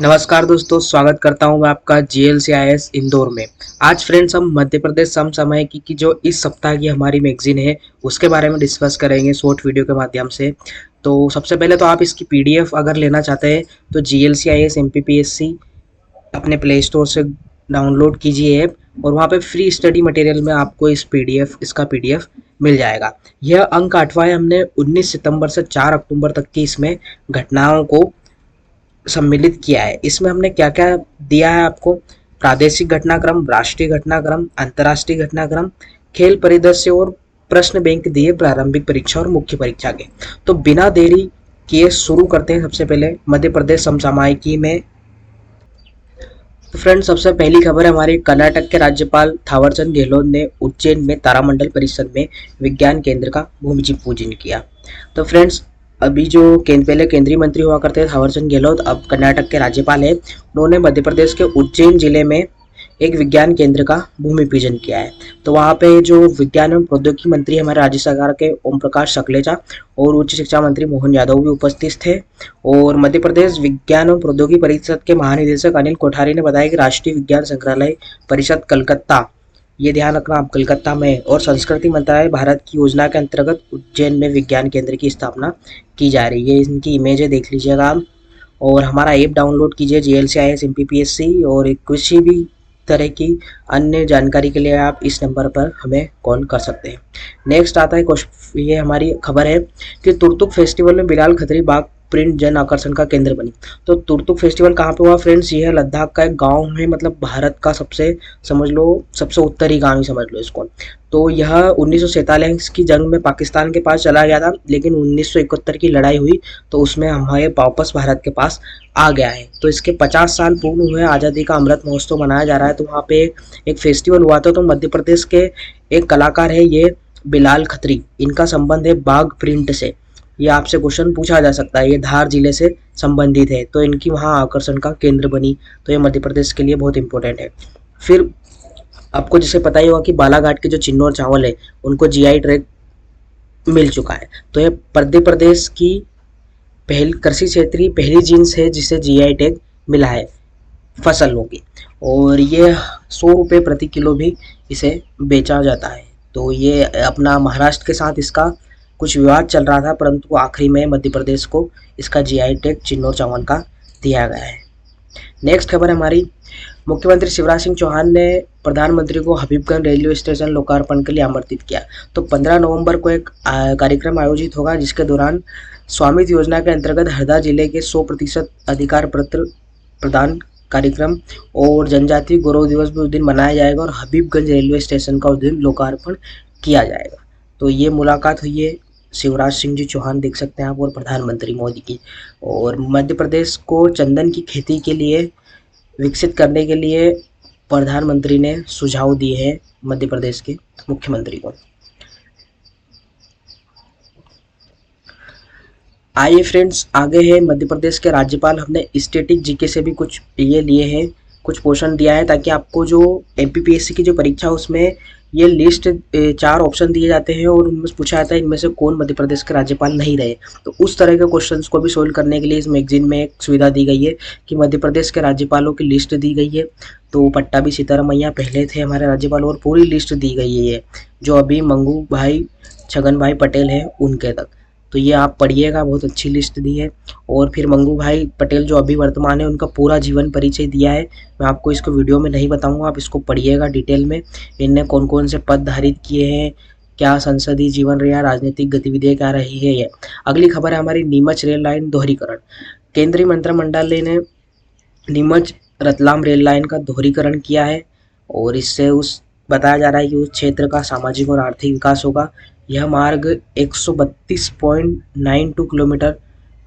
नमस्कार दोस्तों, स्वागत करता हूं मैं आपका GLCIS इंदौर में। आज फ्रेंड्स हम मध्य प्रदेश समसामयिकी की जो इस सप्ताह की हमारी मैगजीन है उसके बारे में डिस्कस करेंगे शॉर्ट वीडियो के माध्यम से। तो सबसे पहले तो आप इसकी PDF अगर लेना चाहते हैं तो GLCIS MPPSC अपने प्ले स्टोर से डाउनलोड कीजिए ऐप, और वहाँ पे फ्री स्टडी मटेरियल में आपको इसका PDF मिल जाएगा। यह अंक 8वां है। हमने 19 सितंबर से 4 अक्टूबर तक की इसमें घटनाओं को सम्मिलित किया है। इसमें हमने क्या क्या दिया है आपको: प्रादेशिक घटनाक्रम, राष्ट्रीय घटनाक्रम, अंतर्राष्ट्रीय घटनाक्रम, खेल परिदृश्य और प्रश्न बैंक दिए प्रारंभिक परीक्षा और मुख्य परीक्षा के। तो बिना देरी किए शुरू करते हैं सबसे पहले मध्य प्रदेश समसामयिकी में। तो फ्रेंड्स, सबसे पहली खबर है हमारी। कर्नाटक के राज्यपाल थावरचंद गहलोत ने उज्जैन में तारामंडल परिसर में विज्ञान केंद्र का भूमि पूजन किया। तो फ्रेंड्स, अभी जो पहले केंद्रीय मंत्री हुआ करते थे थावरचंद गहलोत, अब कर्नाटक के राज्यपाल है। उन्होंने मध्य प्रदेश के उज्जैन जिले में एक विज्ञान केंद्र का भूमि पूजन किया है। तो वहाँ पे जो विज्ञान एवं प्रौद्योगिकी मंत्री हमारे राज्य सरकार के ओम प्रकाश सकलेचा और उच्च शिक्षा मंत्री मोहन यादव भी उपस्थित थे। और मध्य प्रदेश विज्ञान एवं प्रौद्योगिकी परिषद के महानिदेशक अनिल कोठारी ने बताया कि राष्ट्रीय विज्ञान संग्रहालय परिषद कलकत्ता, ये ध्यान रखना आप, कलकत्ता में, और संस्कृति मंत्रालय भारत की योजना के अंतर्गत उज्जैन में विज्ञान केंद्र की स्थापना की जा रही है। इनकी इमेज है, देख लीजिएगा आप। और हमारा ऐप डाउनलोड कीजिए GLCIS MPPSC, और किसी भी तरह की अन्य जानकारी के लिए आप इस नंबर पर हमें कॉल कर सकते हैं। नेक्स्ट आता है ये हमारी खबर है कि तुरतुक फेस्टिवल में बिलाल खत्री बाग प्रिंट जन आकर्षण का केंद्र बनी। तो तुरतुक फेस्टिवल कहाँ पे हुआ फ्रेंड्स? ये है लद्दाख का एक गांव है, मतलब भारत का सबसे, समझ लो, सबसे उत्तरी गांव ही समझ लो इसको। तो यह 1947 की जंग में पाकिस्तान के पास चला गया था, लेकिन 1971 की लड़ाई हुई तो उसमें हमारे वापस भारत के पास आ गया है। तो इसके 50 साल पूर्ण हुए, आज़ादी का अमृत महोत्सव मनाया जा रहा है। तो वहाँ पे एक फेस्टिवल हुआ था। तो मध्य प्रदेश के एक कलाकार है ये बिलाल खत्री, इनका संबंध है बाघ प्रिंट से। ये आपसे क्वेश्चन पूछा जा सकता है, ये धार जिले से संबंधित है, तो इनकी वहाँ आकर्षण का केंद्र बनी। तो ये मध्य प्रदेश के लिए बहुत इंपॉर्टेंट है। फिर आपको जिसे पता ही होगा कि बालाघाट के जो चिन्नौर चावल है उनको GI टैग मिल चुका है। तो ये मध्य प्रदेश की पहली कृषि क्षेत्रीय पहली जींस है जिसे GI टैग मिला है फसलों की, और ये 100 रुपये प्रति किलो भी इसे बेचा जाता है। तो ये अपना महाराष्ट्र के साथ इसका कुछ विवाद चल रहा था, परंतु आखिरी में मध्य प्रदेश को इसका GI टैग चिन्नौर चावल का दिया गया है। नेक्स्ट खबर हमारी, मुख्यमंत्री शिवराज सिंह चौहान ने प्रधानमंत्री को हबीबगंज रेलवे स्टेशन लोकार्पण के लिए आमंत्रित किया। तो 15 नवंबर को एक कार्यक्रम आयोजित होगा जिसके दौरान स्वामित्व योजना के अंतर्गत हरदा जिले के 100% अधिकार पत्र प्रदान कार्यक्रम और जनजातीय गौरव दिवस भी उस दिन मनाया जाएगा, और हबीबगंज रेलवे स्टेशन का उस दिन लोकार्पण किया जाएगा। तो ये मुलाकात हुई है शिवराज सिंह जी चौहान, देख सकते हैं आप, और प्रधानमंत्री मोदी की। और मध्य प्रदेश को चंदन की खेती के लिए विकसित करने के लिए प्रधानमंत्री ने सुझाव दिए हैं मध्य प्रदेश के मुख्यमंत्री को। आइए फ्रेंड्स, आगे है मध्य प्रदेश के राज्यपाल। हमने स्टैटिक GK से भी कुछ ये लिए हैं, कुछ पोर्शन दिया है, ताकि आपको जो MPPSC की जो परीक्षा है उसमें ये लिस्ट 4 ऑप्शन दिए जाते हैं और उनमें पूछा जाता है इनमें से कौन मध्य प्रदेश के राज्यपाल नहीं रहे। तो उस तरह के क्वेश्चंस को भी सोल्व करने के लिए इस मैगजीन में एक सुविधा दी गई है कि मध्य प्रदेश के राज्यपालों की लिस्ट दी गई है। तो पट्टाभी सीतारमैया पहले थे हमारे राज्यपाल, और पूरी लिस्ट दी गई है ये, जो अभी मंगू भाई छगन भाई पटेल हैं उनके तक। तो ये आप पढ़िएगा, बहुत अच्छी लिस्ट दी है। और फिर मंगू भाई पटेल जो अभी वर्तमान है उनका पूरा जीवन परिचय दिया है। मैं आपको इसको वीडियो में नहीं बताऊंगा, आप इसको पढ़िएगा डिटेल में। इनने कौन कौन से पद धारित किए हैं, क्या संसदीय जीवन रहा, राजनीतिक गतिविधियाँ क्या रही है। ये अगली खबर है हमारी, नीमच रेल लाइन दोहरीकरण। केंद्रीय मंत्रिमंडल ने नीमच रतलाम रेल लाइन का दोहरीकरण किया है, और इससे उस बताया जा रहा है कि उस क्षेत्र का सामाजिक और आर्थिक विकास होगा। यह मार्ग 132.92 किलोमीटर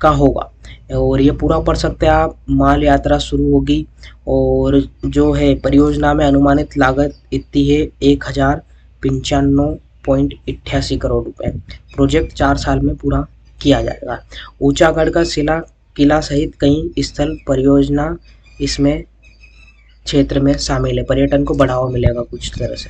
का होगा, और ये पूरा पढ़ सकते हैं आप। माल यात्रा शुरू होगी, और जो है परियोजना में अनुमानित लागत इतनी है 1095.88 करोड़ रुपए। प्रोजेक्ट 4 साल में पूरा किया जाएगा। ऊंचागढ़ का किला सहित कई स्थल परियोजना इसमें क्षेत्र में शामिल है। पर्यटन को बढ़ावा मिलेगा कुछ तरह से।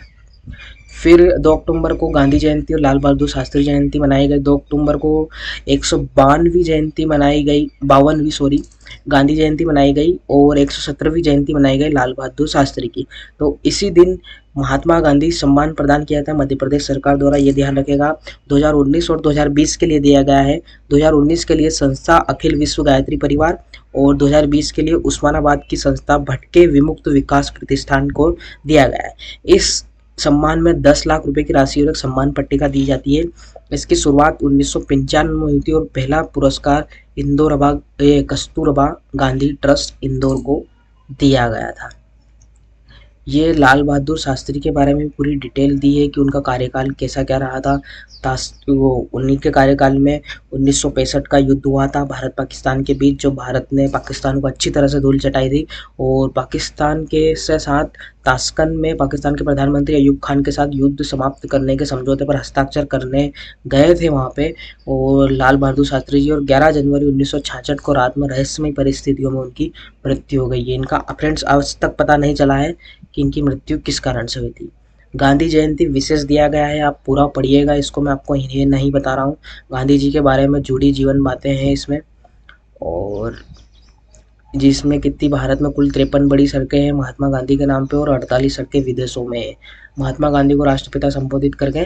फिर 2 अक्टूबर को गांधी जयंती और लाल बहादुर शास्त्री जयंती मनाई गई। 2 अक्टूबर को 152वीं जयंती मनाई गई, 52वीं सॉरी, गांधी जयंती मनाई गई और 117वीं जयंती मनाई गई लाल बहादुर शास्त्री की। तो इसी दिन महात्मा गांधी सम्मान प्रदान किया था मध्य प्रदेश सरकार द्वारा, ये ध्यान रखेगा। 2019 और 2020 के लिए दिया गया है। 2019 के लिए संस्था अखिल विश्व गायत्री परिवार और 2020 के लिए उस्मानाबाद की संस्था भटके विमुक्त विकास प्रतिष्ठान को दिया गया है। इस सम्मान में 10 लाख रुपए की राशि और एक सम्मान पट्टिका दी जाती है। इसकी शुरुआत 1995 में हुई थी और पहला पुरस्कार कस्तूरबा गांधी ट्रस्ट इंदौर को दिया गया था। ये लाल बहादुर शास्त्री के बारे में पूरी डिटेल दी है कि उनका कार्यकाल कैसा क्या रहा था। वो उन्हीं के कार्यकाल में 1965 का युद्ध हुआ था भारत पाकिस्तान के बीच, जो भारत ने पाकिस्तान को अच्छी तरह से धूल चटाई थी और पाकिस्तान के से साथ ताशकंद में पाकिस्तान के प्रधानमंत्री अयूब खान के साथ युद्ध समाप्त करने के समझौते पर हस्ताक्षर करने गए थे वहाँ पे। और लाल बहादुर शास्त्री जी, और 11 जनवरी 1966 को रात में रहस्यमय परिस्थितियों में उनकी मृत्यु हो गई है। इनका फ्रेंड्स आज तक पता नहीं चला है कि इनकी मृत्यु किस कारण से हुई थी। गांधी जयंती विशेष दिया गया है, आप पूरा पढ़िएगा, इसको मैं आपको ये नहीं बता रहा हूँ। गांधी जी के बारे में जुड़ी जीवन बातें हैं इसमें, और जिसमें कितनी भारत में कुल 53 बड़ी सड़कें हैं महात्मा गांधी के नाम पे और 48 सड़कें विदेशों में है। महात्मा गांधी को राष्ट्रपिता संबोधित करके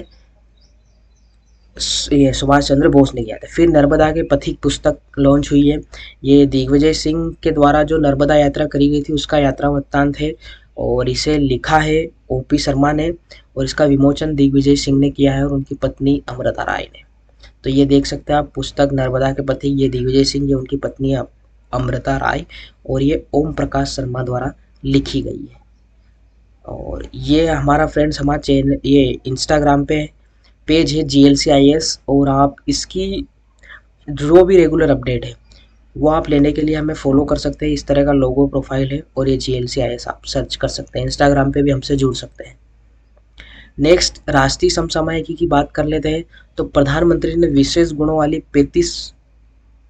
ये सुभाष चंद्र बोस ने किया था। फिर नर्मदा के पथिक पुस्तक लॉन्च हुई है। ये दिग्विजय सिंह के द्वारा जो नर्मदा यात्रा करी गई थी उसका यात्रा वृत्तांत है और इसे लिखा है ओपी शर्मा ने और इसका विमोचन दिग्विजय सिंह ने किया है और उनकी पत्नी अमृता राय ने। तो ये देख सकते हैं आप पुस्तक नर्मदा के पथिक, ये दिग्विजय सिंह, ये उनकी पत्नी अमृता राय और ये ओम प्रकाश शर्मा द्वारा लिखी गई है। और ये हमारा फ्रेंड्स हमारा चैनल ये इंस्टाग्राम पे पेज है GLCIS, और आप इसकी जो भी रेगुलर अपडेट है वो आप लेने के लिए हमें फॉलो कर सकते हैं। इस तरह का लोगो प्रोफाइल है और ये GLCIS आप सर्च कर सकते हैं। इंस्टाग्राम पे भी हमसे जुड़ सकते हैं। नेक्स्ट राष्ट्रीय समसामयिकी की बात कर लेते हैं। तो प्रधानमंत्री ने विशेष गुणों वाली 35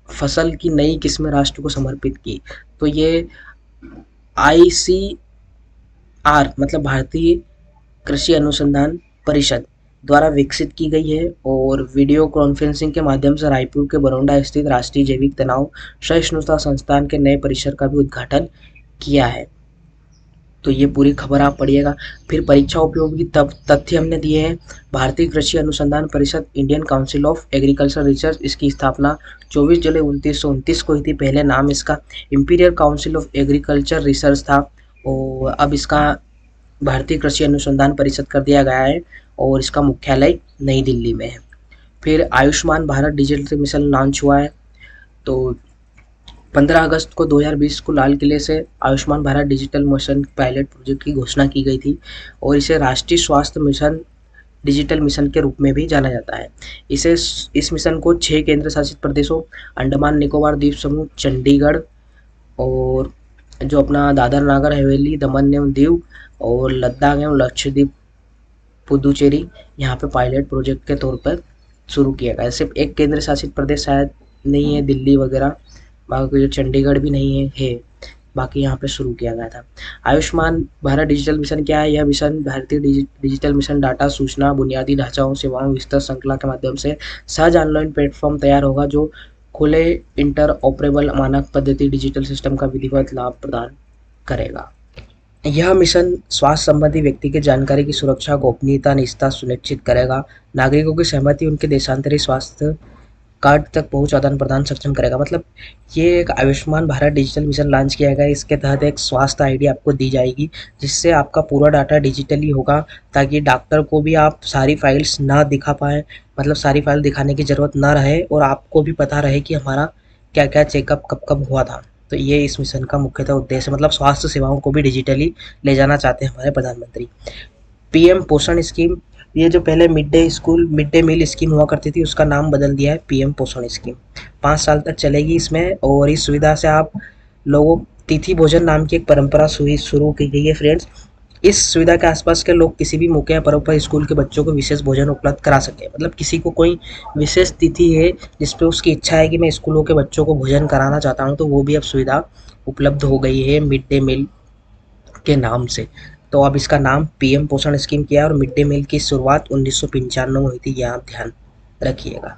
फसल की नई किस्में राष्ट्र को समर्पित की। तो ये ICR मतलब भारतीय कृषि अनुसंधान परिषद द्वारा विकसित की गई है और वीडियो कॉन्फ्रेंसिंग के माध्यम से रायपुर के बरौंडा स्थित राष्ट्रीय जैविक तनाव सहिष्णुता संस्थान के नए परिसर का भी उद्घाटन किया है। तो ये पूरी खबर आप पढ़िएगा। फिर परीक्षा उपयोगी तथ्य हमने दिए हैं। भारतीय कृषि अनुसंधान परिषद Indian council of agriculture research, इसकी स्थापना 24 जुलाई 1929 को हुई थी। पहले नाम इसका imperial council of agriculture research था और अब इसका भारतीय कृषि अनुसंधान परिषद कर दिया गया है और इसका मुख्यालय नई दिल्ली में है। फिर Ayushman Bharat digital mission launch हुआ है। तो 15 अगस्त को 2020 को लाल किले से Ayushman Bharat digital mission pilot project की घोषणा की गई थी और इसे राष्ट्रीय स्वास्थ्य मिशन डिजिटल मिशन के रूप में भी जाना जाता है। इस मिशन को 6 केंद्र शासित प्रदेशों अंडमान निकोबार द्वीप समूह, चंडीगढ़ और जो अपना दादर नागर हवेली, दमन एवं दीव और लद्दाख एवं लक्षद्वीप, पुदुचेरी, यहाँ पे पायलट प्रोजेक्ट के तौर पर शुरू किया गया है। सिर्फ एक केंद्र शासित प्रदेश शायद नहीं है, दिल्ली वगैरह, बाकी जो चंडीगढ़ भी नहीं है, बाकी यहाँ पे शुरू किया गया था। आयुष्मान भारत डिजिटल मिशन क्या है? यह मिशन भारतीय डिजिटल मिशन डाटा, सूचना, बुनियादी ढांचाओं, सेवाओं, विस्तृत श्रृंखला के माध्यम से सहज ऑनलाइन प्लेटफॉर्म तैयार होगा जो खुले इंटर ऑपरेबल मानक पद्धति डिजिटल सिस्टम का विधिवत लाभ प्रदान करेगा। यह मिशन स्वास्थ्य संबंधी व्यक्ति की जानकारी की सुरक्षा, गोपनीयता, निजता सुनिश्चित करेगा। नागरिकों की सहमति उनके देशांतरी स्वास्थ्य कार्ड तक पहुंच आदान प्रदान सक्षम करेगा। मतलब ये एक Ayushman Bharat digital mission launch किया गया है। इसके तहत एक स्वास्थ्य आईडी आपको दी जाएगी जिससे आपका पूरा डाटा डिजिटली होगा ताकि डॉक्टर को भी आप सारी फाइल्स ना दिखा पाए, मतलब सारी फाइल दिखाने की ज़रूरत ना रहे और आपको भी पता रहे कि हमारा क्या क्या चेकअप कब कब हुआ था। तो ये इस मिशन का मुख्यतः उद्देश्य, मतलब स्वास्थ्य सेवाओं को भी डिजिटली ले जाना चाहते हैं हमारे प्रधानमंत्री। PM पोषण स्कीम, ये जो पहले मिड डे मील स्कीम हुआ करती थी उसका नाम बदल दिया है PM पोषण स्कीम। 5 साल तक चलेगी इसमें और इस सुविधा से आप लोगों तिथि भोजन नाम की एक परंपरा शुरू की गई है फ्रेंड्स। इस सुविधा के आसपास के लोग किसी भी मौके या पर्व पर स्कूल के बच्चों को विशेष भोजन उपलब्ध करा सके। मतलब किसी को कोई विशेष तिथि है जिस पे उसकी इच्छा है कि मैं स्कूलों के बच्चों को भोजन कराना चाहता हूँ, तो वो भी अब सुविधा उपलब्ध हो गई है मिड डे मील के नाम से। तो अब इसका नाम PM पोषण स्कीम किया और मिड डे मील की शुरुआत 1995 में हुई थी, ये आप ध्यान रखिएगा।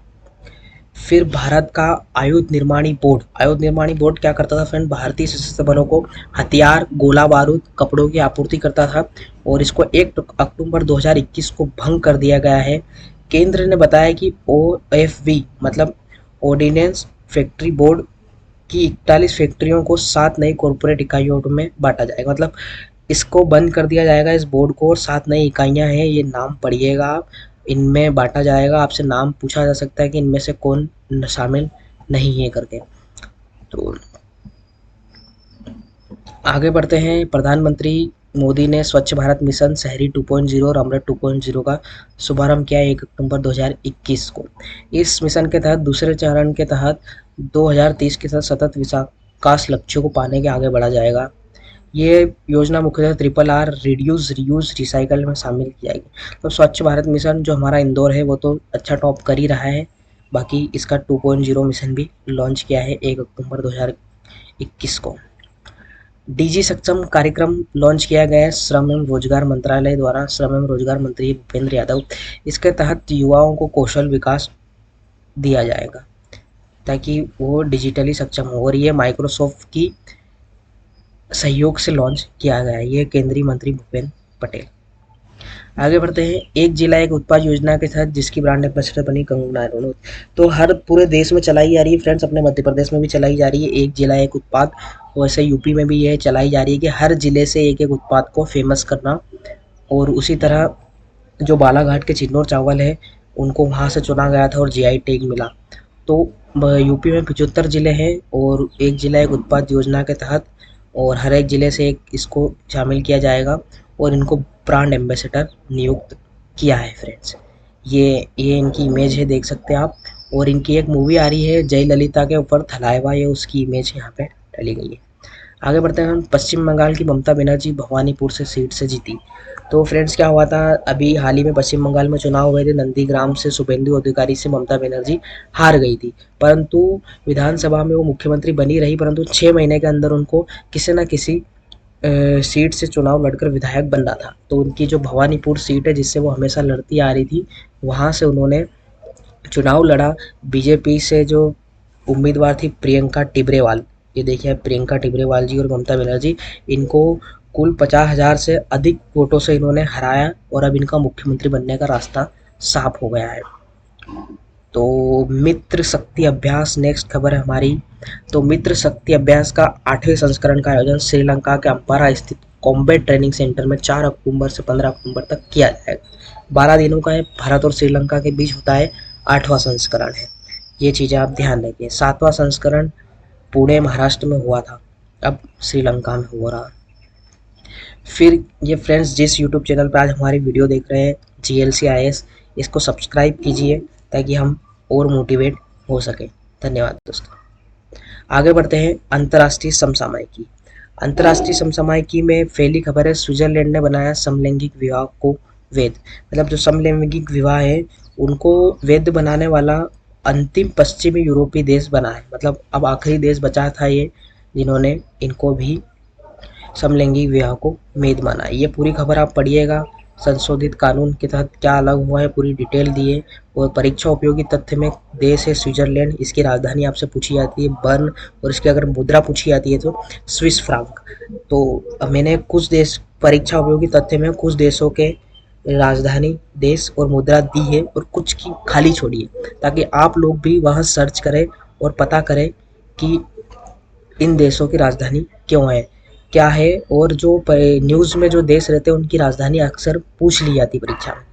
फिर भारत का आयुध निर्माणी बोर्ड क्या करता था फ्रेंड, भारतीय सशस्त्र बलों को हथियार, गोला बारूद, कपड़ों की आपूर्ति करता था और इसको 1 अक्टूबर 2021 को भंग कर दिया गया है। केंद्र ने बताया कि OFB मतलब ऑर्डिनेंस फैक्ट्री बोर्ड की 41 फैक्ट्रियों को 7 नई कॉरपोरेट इकाइयों में बांटा जाएगा। मतलब इसको बंद कर दिया जाएगा इस बोर्ड को, और 7 नई इकाइयां हैं, ये नाम पढ़िएगा आप, इनमें बांटा जाएगा। आपसे नाम पूछा जा सकता है कि इनमें से कौन शामिल नहीं है करके। तो आगे बढ़ते हैं। प्रधानमंत्री मोदी ने स्वच्छ भारत मिशन शहरी 2.0 और अमृत 2.0 का शुभारंभ किया 1 अक्टूबर 2021 को। इस मिशन के तहत दूसरे चरण के तहत 2030 के तहत सतत विकास लक्ष्यों को पाने के आगे बढ़ा जाएगा। ये योजना मुख्यतः RRR रिड्यूस, रीयूज, रिसाइकल में शामिल की जाएगी। तो स्वच्छ भारत मिशन जो हमारा इंदौर है वो तो अच्छा टॉप कर ही रहा है, बाकी इसका 2.0 मिशन भी लॉन्च किया है 1 अक्टूबर 2021 को। DG सक्षम कार्यक्रम लॉन्च किया गया है श्रम एवं रोजगार मंत्रालय द्वारा, श्रम एवं रोजगार मंत्री भूपेंद्र यादव। इसके तहत युवाओं को कौशल विकास दिया जाएगा ताकि वो डिजिटली सक्षम हो, और ये माइक्रोसॉफ्ट की सहयोग से लॉन्च किया गया है। ये केंद्रीय मंत्री भूपेंद्र पटेल। आगे बढ़ते हैं। एक जिला एक उत्पाद योजना के तहत जिसकी ब्रांड एम्बेसडर बनी कंगना रनौत। तो हर पूरे देश में चलाई जा रही है फ्रेंड्स, अपने मध्य प्रदेश में भी चलाई जा रही है एक जिला एक उत्पाद। वैसे यूपी में भी यह चलाई जा रही है कि हर जिले से एक एक उत्पाद को फेमस करना। और उसी तरह जो बालाघाट के चिन्नौर चावल है उनको वहाँ से चुना गया था और GI टैग मिला। तो यूपी में 75 जिले हैं और एक जिला एक उत्पाद योजना के तहत, और हर एक ज़िले से एक इसको शामिल किया जाएगा और इनको ब्रांड एम्बेसडर नियुक्त किया है फ्रेंड्स। ये इनकी इमेज है, देख सकते हैं आप। और इनकी एक मूवी आ रही है जयललिता के ऊपर थलाइवा, ये उसकी इमेज यहाँ पे डाली गई है। आगे बढ़ते हैं हम। पश्चिम बंगाल की ममता बनर्जी भवानीपुर से सीट से जीती। तो फ्रेंड्स क्या हुआ था, अभी हाल ही में पश्चिम बंगाल में चुनाव हुए थे। नंदीग्राम से शुभेंदु अधिकारी से ममता बनर्जी हार गई थी, परंतु विधानसभा में वो मुख्यमंत्री बनी रही, परंतु 6 महीने के अंदर उनको किसी न किसी सीट से चुनाव लड़कर विधायक बनना था। तो उनकी जो भवानीपुर सीट है जिससे वो हमेशा लड़ती आ रही थी, वहाँ से उन्होंने चुनाव लड़ा। बीजेपी से जो उम्मीदवार थी प्रियंका टिब्रेवाल, ये देखिए प्रियंका टिब्रेवाल जी और ममता बनर्जी, इनको कुल 50,000 से अधिक वोटों से इन्होंने हराया और अब इनका मुख्यमंत्री बनने का रास्ता साफ हो गया है। तो मित्र शक्ति अभ्यास नेक्स्ट खबर है हमारी। तो मित्र शक्ति अभ्यास का 8वें संस्करण का आयोजन श्रीलंका के अम्पारा स्थित कॉम्बैट ट्रेनिंग सेंटर में 4 अक्टूबर से 15 अक्टूबर तक किया जाएगा। 12 दिनों का है, भारत और श्रीलंका के बीच होता है। 8वां संस्करण है, ये चीज़ें आप ध्यान रखिए। 7वां संस्करण पुणे महाराष्ट्र में हुआ था, अब श्रीलंका में हो रहा। फिर ये फ्रेंड्स जिस यूट्यूब चैनल पर आज हमारी वीडियो देख रहे हैं GLCIS, इसको सब्सक्राइब कीजिए ताकि हम और मोटिवेट हो सके। धन्यवाद दोस्तों। आगे बढ़ते हैं। अंतर्राष्ट्रीय समसामयिकी। अंतर्राष्ट्रीय समसामयिकी में पहली खबर है, स्विट्जरलैंड ने बनाया समलैंगिक विवाह को वैध। मतलब जो समलैंगिक विवाह है उनको वैध बनाने वाला अंतिम पश्चिमी यूरोपीय देश बना है। मतलब अब आखिरी देश बचा था ये जिन्होंने इनको भी समलैंगिक विवाह को वैध माना है। ये पूरी खबर आप पढ़िएगा। संशोधित कानून के तहत क्या अलग हुआ है पूरी डिटेल दी है। और परीक्षा उपयोगी तथ्य में देश है स्विट्जरलैंड, इसकी राजधानी आपसे पूछी जाती है बर्न, और इसकी अगर मुद्रा पूछी जाती है तो स्विस फ्रांक। तो मैंने कुछ देश परीक्षा उपयोगी तथ्य में कुछ देशों के राजधानी, देश और मुद्रा दी है और कुछ की खाली छोड़ी है, ताकि आप लोग भी वहाँ सर्च करें और पता करें कि इन देशों की राजधानी क्यों है, क्या है। और जो न्यूज़ में जो देश रहते हैं उनकी राजधानी अक्सर पूछ ली जाती परीक्षा में।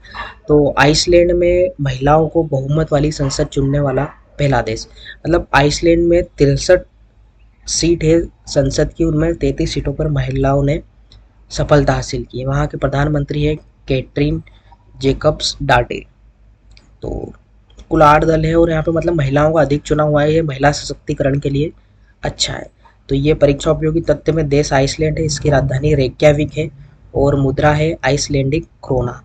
तो आइसलैंड में महिलाओं को बहुमत वाली संसद चुनने वाला पहला देश। मतलब आइसलैंड में 63 सीट है संसद की, उनमें 33 सीटों पर महिलाओं ने सफलता हासिल की है। वहाँ के प्रधानमंत्री है कैटरीन जेकब्स डार्टे। तो कुल 8 दल है और यहाँ पे मतलब महिलाओं का अधिक चुनाव हुआ है, ये महिला सशक्तिकरण के लिए अच्छा है। तो ये परीक्षा उपयोगी तथ्य में देश आइसलैंड है, इसकी राजधानी रेक्याविक है और मुद्रा है आइसलैंडिक क्रोना।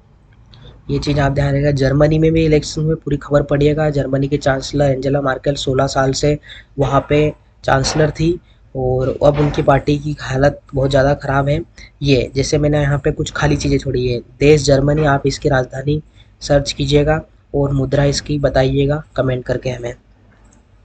ये चीज़ आप ध्यान रखिएगा। जर्मनी में भी इलेक्शन में पूरी खबर पढ़िएगा। जर्मनी की चांसलर एंजेला मार्केल 16 साल से वहाँ पे चांसलर थी और अब उनकी पार्टी की हालत बहुत ज़्यादा ख़राब है। ये जैसे मैंने यहाँ पे कुछ खाली चीज़ें छोड़ी है। देश जर्मनी, आप इसकी राजधानी सर्च कीजिएगा और मुद्रा इसकी बताइएगा कमेंट करके हमें।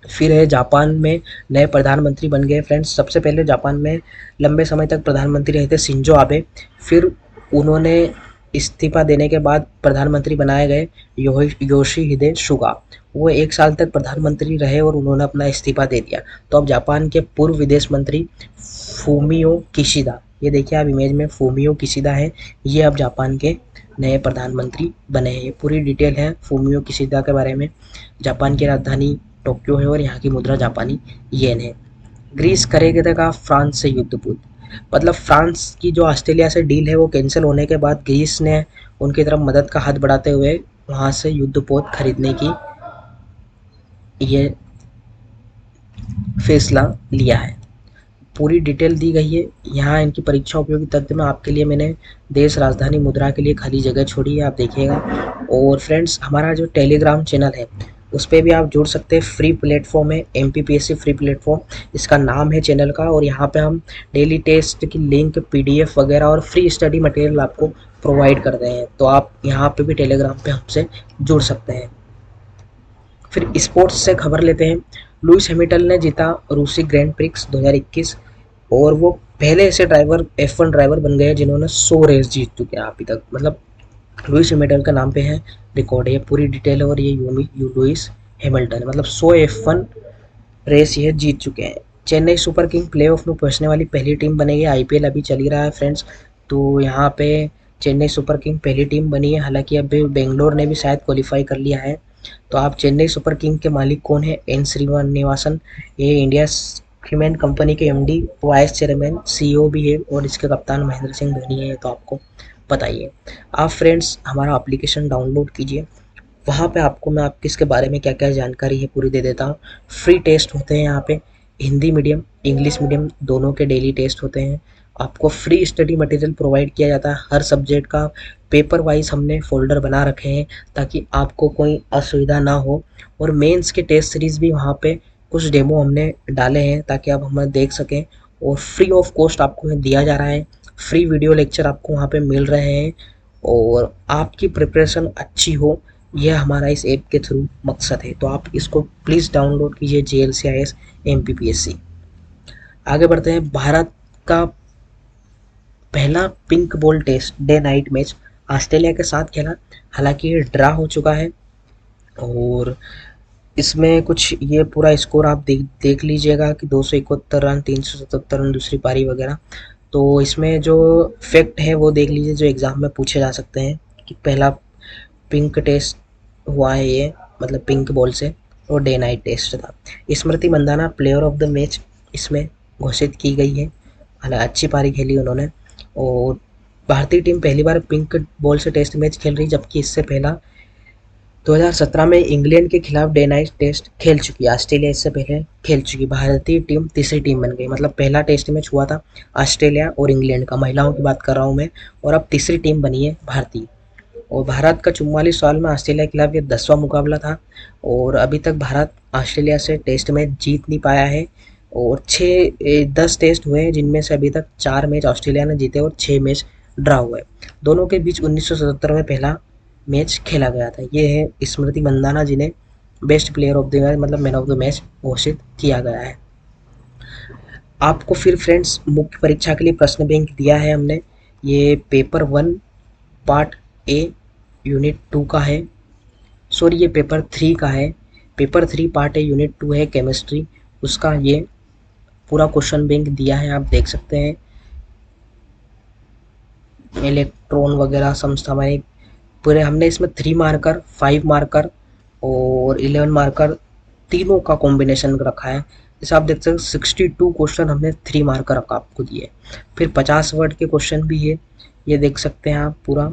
फिर है जापान में नए प्रधानमंत्री बन गए फ्रेंड्स। सबसे पहले जापान में लंबे समय तक प्रधानमंत्री रहे थे शिंजो आबे। फिर उन्होंने इस्तीफा देने के बाद प्रधानमंत्री बनाए गए योशिहिदे सुगा। वो 1 साल तक प्रधानमंत्री रहे और उन्होंने अपना इस्तीफा दे दिया। तो अब जापान के पूर्व विदेश मंत्री फूमियो किशिदा, ये देखिए आप इमेज में फूमियो किशिदा है, ये अब जापान के नए प्रधानमंत्री बने हैं। ये पूरी डिटेल है फूमियो किशिदा के बारे में। जापान की राजधानी टोक्यो है और यहाँ की मुद्रा जापानी येन है। ग्रीस करेगा फ्रांस से युद्ध पूर्व, मतलब फ्रांस की जो ऑस्ट्रेलिया से डील है वो कैंसिल होने के बाद ग्रीस ने उनकी तरफ मदद का हाथ बढ़ाते हुए वहाँ से युद्धपोत खरीदने की ये फैसला लिया है। पूरी डिटेल दी गई है यहाँ। इनकी परीक्षा उपयोगी तथ्य में आपके लिए मैंने देश राजधानी मुद्रा के लिए खाली जगह छोड़ी है, आप देखिएगा। और फ्रेंड्स हमारा जो टेलीग्राम चैनल है उस पर भी आप जुड़ सकते हैं। फ्री प्लेटफॉर्म है, MPPSC फ्री प्लेटफॉर्म इसका नाम है चैनल का। और यहाँ पे हम डेली टेस्ट की लिंक, PDF वगैरह और फ्री स्टडी मटेरियल आपको प्रोवाइड कर रहे हैं। तो आप यहाँ पे भी टेलीग्राम पे हमसे जुड़ सकते हैं। फिर स्पोर्ट्स से खबर लेते हैं। लुइस हैमिल्टन ने जीता रूसी ग्रैंड प्रिक्स 2021 और वो पहले ऐसे ड्राइवर F1 ड्राइवर बन गए जिन्होंने 100 रेस जीत चुके हैं अभी तक। मतलब लुइस हैमिल्टन का नाम पे है रिकॉर्ड, ये पूरी डिटेल है। और ये लुइस हैमिल्टन मतलब 100 F1 रेस ये जीत चुके हैं। चेन्नई सुपर किंग प्लेऑफ में पहुंचने वाली पहली टीम बनेगी। IPL अभी चल ही रहा है फ्रेंड्स, तो यहाँ पे चेन्नई सुपर किंग पहली टीम बनी है। हालांकि अभी बेंगलोर ने भी शायद क्वालिफाई कर लिया है। तो आप चेन्नई सुपर किंग के मालिक कौन है? एन श्रीनिवासन, ये इंडिया सीमेंट कंपनी के MD, वाइस चेयरमैन, CEO भी है और इसके कप्तान महेंद्र सिंह धोनी है। तो आपको बताइए। आप फ्रेंड्स हमारा एप्लीकेशन डाउनलोड कीजिए, वहाँ पे आपको मैं आपकी इसके बारे में क्या क्या जानकारी है पूरी दे देता हूँ। फ्री टेस्ट होते हैं यहाँ पे, हिंदी मीडियम इंग्लिश मीडियम दोनों के डेली टेस्ट होते हैं। आपको फ्री स्टडी मटेरियल प्रोवाइड किया जाता है। हर सब्जेक्ट का पेपर वाइज हमने फोल्डर बना रखे हैं ताकि आपको कोई असुविधा ना हो। और मेंस के टेस्ट सीरीज़ भी वहाँ पे कुछ डेमो हमने डाले हैं ताकि आप हमें देख सकें। और फ्री ऑफ कॉस्ट आपको दिया जा रहा है। फ्री वीडियो लेक्चर आपको वहाँ पे मिल रहे हैं और आपकी प्रिपरेशन अच्छी हो, यह हमारा इस ऐप के थ्रू मकसद है। तो आप इसको प्लीज़ डाउनलोड कीजिए, JLCIS MPPSC। आगे बढ़ते हैं। भारत का पहला pink ball test day night match Australia के साथ खेला। हालांकि ये ड्रा हो चुका है और इसमें कुछ ये पूरा स्कोर आप देख लीजिएगा कि 271 रन, 377 रन दूसरी पारी वगैरह। तो इसमें जो फैक्ट है वो देख लीजिए जो एग्ज़ाम में पूछे जा सकते हैं कि पहला पिंक टेस्ट हुआ है ये, मतलब पिंक बॉल से, और डे नाइट टेस्ट था। Smriti Mandhana player of the match इसमें घोषित की गई है। हालांकि अच्छी पारी खेली उन्होंने। और भारतीय टीम पहली बार पिंक बॉल से टेस्ट मैच खेल रही, जबकि इससे पहला 2017 में इंग्लैंड के खिलाफ डे नाइट टेस्ट खेल चुकी है। ऑस्ट्रेलिया इससे पहले खेल चुकी। भारतीय टीम तीसरी टीम बन गई, मतलब पहला टेस्ट मैच हुआ था ऑस्ट्रेलिया और इंग्लैंड का, महिलाओं की बात कर रहा हूँ मैं, और अब तीसरी टीम बनी है भारतीय। और भारत का 44 साल में ऑस्ट्रेलिया के खिलाफ ये 10वां मुकाबला था और अभी तक भारत ऑस्ट्रेलिया से टेस्ट मैच जीत नहीं पाया है। और 10 टेस्ट हुए हैं जिनमें से अभी तक 4 मैच ऑस्ट्रेलिया ने जीते और 6 मैच ड्रा हुए। दोनों के बीच 1977 में पहला मैच खेला गया था। ये है स्मृति मंदाना जिन्हें best player of the match, मतलब मैन ऑफ द मैच घोषित किया गया है। आपको फिर फ्रेंड्स मुख्य परीक्षा के लिए प्रश्न बैंक दिया है हमने। ये पेपर 1 पार्ट A यूनिट 2 का है, सॉरी ये पेपर 3 का है। पेपर 3 पार्ट A यूनिट 2 है केमिस्ट्री, उसका ये पूरा क्वेश्चन बैंक दिया है, आप देख सकते हैं। इलेक्ट्रॉन वगैरह समसामयिक पूरे हमने इसमें 3 मार्कर, 5 मार्कर और 11 मार्कर तीनों का कॉम्बिनेशन रखा है। जैसे आप देख सकते हैं 62 क्वेश्चन हमने 3 मार्कर आपको दिए। फिर 50 वर्ड के क्वेश्चन भी है, ये देख सकते हैं आप। पूरा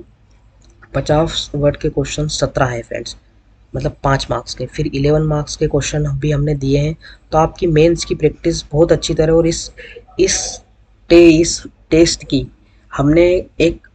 50 वर्ड के क्वेश्चन 17 है फ्रेंड्स, मतलब 5 मार्क्स के। फिर 11 मार्क्स के क्वेश्चन भी हमने दिए हैं। तो आपकी मेंस की प्रैक्टिस बहुत अच्छी तरह। और इस टेस्ट की हमने एक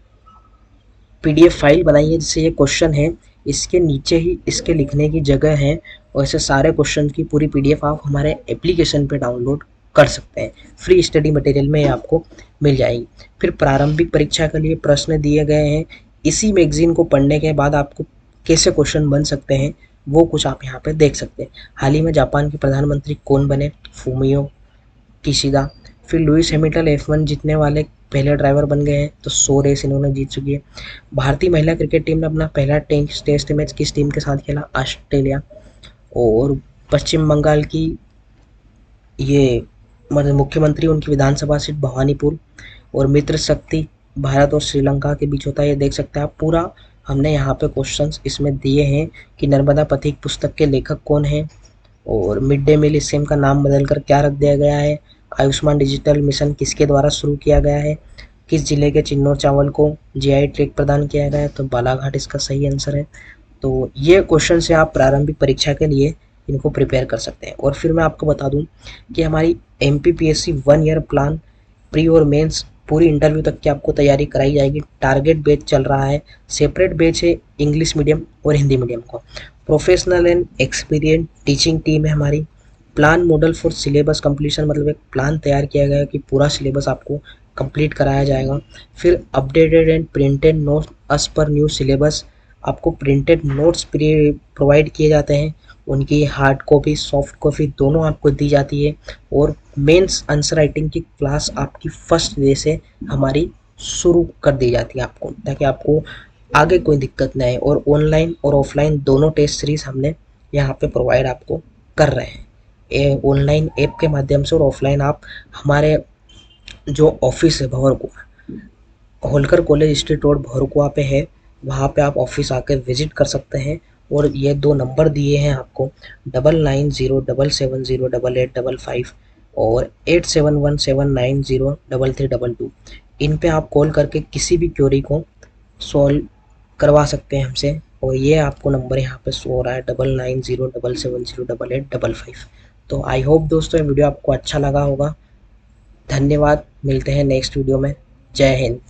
PDF फाइल बनाई है जिससे ये क्वेश्चन है, इसके नीचे ही इसके लिखने की जगह है। और ऐसे सारे क्वेश्चन की पूरी PDF आप हमारे एप्लीकेशन पे डाउनलोड कर सकते हैं। फ्री स्टडी मटेरियल में आपको मिल जाएगी। फिर प्रारंभिक परीक्षा के लिए प्रश्न दिए गए हैं। इसी मैगजीन को पढ़ने के बाद आपको कैसे क्वेश्चन बन सकते हैं वो कुछ आप यहाँ पे देख सकते हैं। हाल ही में जापान के प्रधानमंत्री कौन बने? Fumio Kishida. फिर लुइस हैमिल्टन F1 जीतने वाले पहले ड्राइवर बन गए हैं, तो 100 रेस इन्होंने जीत चुकी है। भारतीय महिला क्रिकेट टीम ने अपना पहला टेस्ट मैच किस टीम के साथ खेला? ऑस्ट्रेलिया। और पश्चिम बंगाल की ये मतलब मुख्यमंत्री उनकी विधानसभा सीट भवानीपुर। और मित्र शक्ति भारत और श्रीलंका के बीच होता है, ये देख सकते हैं आप। पूरा हमने यहाँ पे क्वेश्चंस इसमें दिए हैं कि नर्मदा पथिक पुस्तक के लेखक कौन हैं, और मिड डे मील स्कीम का नाम बदलकर क्या रख दिया गया है, आयुष्मान डिजिटल मिशन किसके द्वारा शुरू किया गया है, किस जिले के चिन्नौर चावल को जीआई टैग प्रदान किया गया है, तो बालाघाट इसका सही आंसर है। तो ये क्वेश्चन से आप प्रारंभिक परीक्षा के लिए इनको प्रिपेयर कर सकते हैं। और फिर मैं आपको बता दूं कि हमारी MPPSC 1 ईयर प्लान प्री और मेंस पूरी इंटरव्यू तक की आपको तैयारी कराई जाएगी। टारगेट बैच चल रहा है, सेपरेट बैच है इंग्लिश मीडियम और हिंदी मीडियम को। Professional and experience teaching team है हमारी। Plan model for syllabus completion, मतलब एक प्लान तैयार किया गया है कि पूरा सिलेबस आपको कंप्लीट कराया जाएगा। फिर updated and printed notes as per new syllabus, आपको प्रिंटेड नोट्स प्रोवाइड किए जाते हैं, उनकी हार्ड कॉपी सॉफ्ट कॉपी दोनों आपको दी जाती है। और मेंस आंसर राइटिंग की क्लास आपकी फर्स्ट डे से हमारी शुरू कर दी जाती है आपको, ताकि आपको आगे कोई दिक्कत ना आए। और ऑनलाइन और ऑफलाइन दोनों टेस्ट सीरीज हमने यहाँ पे प्रोवाइड आपको कर रहे हैं, ऑनलाइन ऐप के माध्यम से। और ऑफलाइन आप हमारे जो ऑफिस है Bhanwarkuan, Holkar college street road Bhanwarkuan पे है, वहाँ पे आप ऑफिस आकर विजिट कर सकते हैं। और ये 2 नंबर दिए हैं आपको, 9907708855 और 8717903322। इन पे आप कॉल करके किसी भी क्वेरी को सॉल्व करवा सकते हैं हमसे। और ये आपको नंबर यहाँ पे शो हो रहा है 9907708855। तो आई होप दोस्तों ये वीडियो आपको अच्छा लगा होगा। धन्यवाद, मिलते हैं नेक्स्ट वीडियो में। जय हिंद।